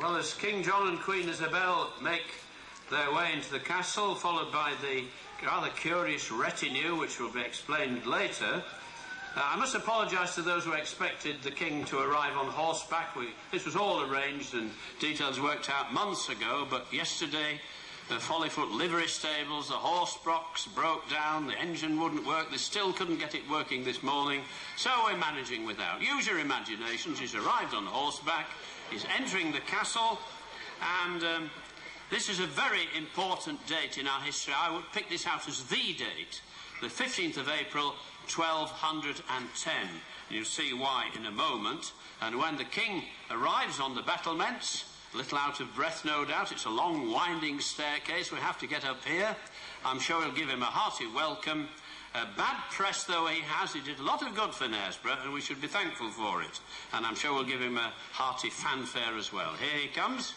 Well, as King John and Queen Isabel make their way into the castle, followed by the rather curious retinue, which will be explained later, I must apologise to those who expected the King to arrive on horseback. This was all arranged and details worked out months ago, but yesterday the Follyfoot livery stables, the horse box broke down, the engine wouldn't work, they still couldn't get it working this morning, so we're managing without. Use your imaginations. He's arrived on horseback, he's entering the castle, and this is a very important date in our history. I would pick this out as the date, the 15th of April, 1210. You'll see why in a moment. And when the King arrives on the battlements, a little out of breath, no doubt. It's a long, winding staircase. We have to get up here. I'm sure we'll give him a hearty welcome. Bad press though he has, he did a lot of good for Knaresborough, and we should be thankful for it. And I'm sure we'll give him a hearty fanfare as well. Here he comes.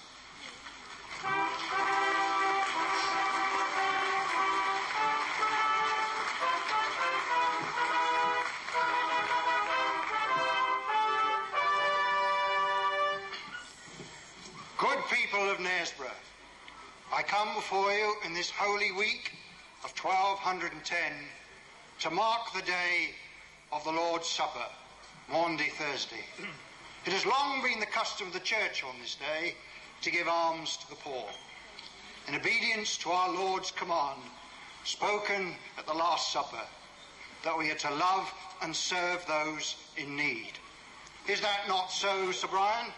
Good people of Knaresborough, I come before you in this holy week of 1210 to mark the day of the Lord's Supper, Maundy Thursday. It has long been the custom of the Church on this day to give alms to the poor, in obedience to our Lord's command, spoken at the Last Supper, that we are to love and serve those in need. Is that not so, Sir Brian?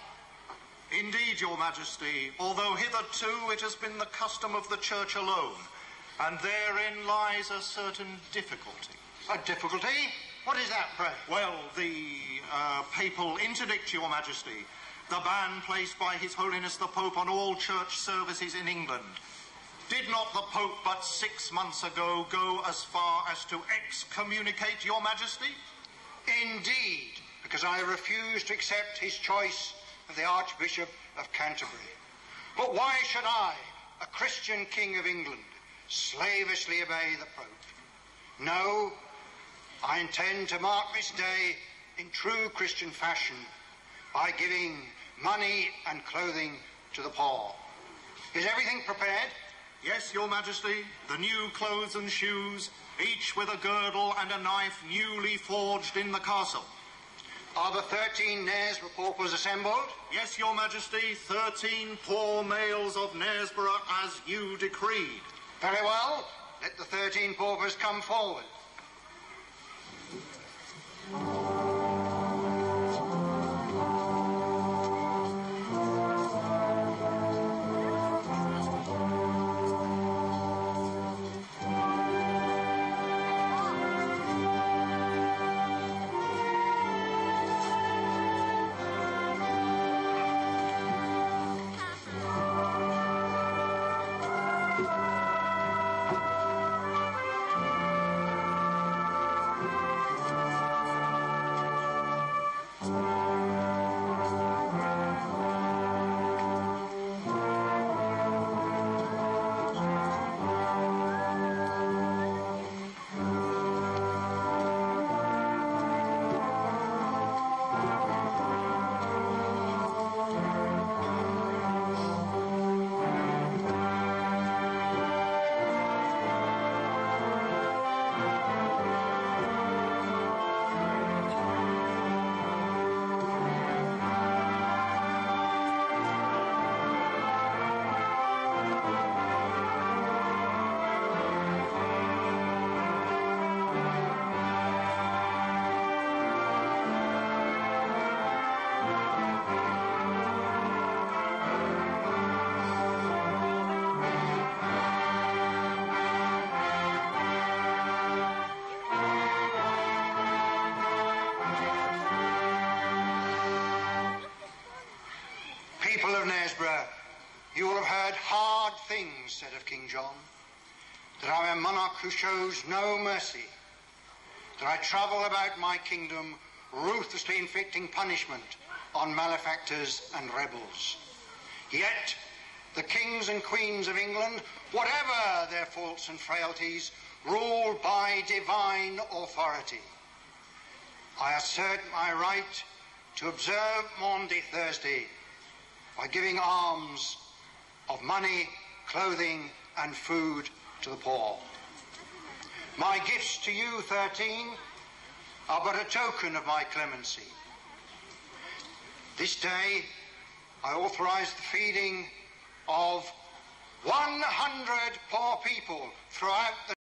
Indeed, Your Majesty, although hitherto it has been the custom of the Church alone, and therein lies a certain difficulty. A difficulty? What is that, pray? Well, the papal interdict, Your Majesty, the ban placed by His Holiness the Pope on all church services in England. Did not the Pope but 6 months ago go as far as to excommunicate Your Majesty? Indeed, because I refuse to accept his choice of the Archbishop of Canterbury. But why should I, a Christian King of England, slavishly obey the Pope? No, I intend to mark this day in true Christian fashion by giving money and clothing to the poor. Is everything prepared? Yes, Your Majesty, the new clothes and shoes, each with a girdle and a knife newly forged in the castle. Are the 13 Knaresborough paupers assembled? Yes, Your Majesty, 13 poor males of Knaresborough as you decreed. Very well, let the 13 paupers come forward. You will have heard hard things said of King John, that I am a monarch who shows no mercy, that I travel about my kingdom ruthlessly inflicting punishment on malefactors and rebels. Yet the kings and queens of England, whatever their faults and frailties, rule by divine authority. I assert my right to observe Maundy Thursday by giving alms of money, clothing and food to the poor. My gifts to you, 13, are but a token of my clemency. This day I authorise the feeding of 100 poor people throughout the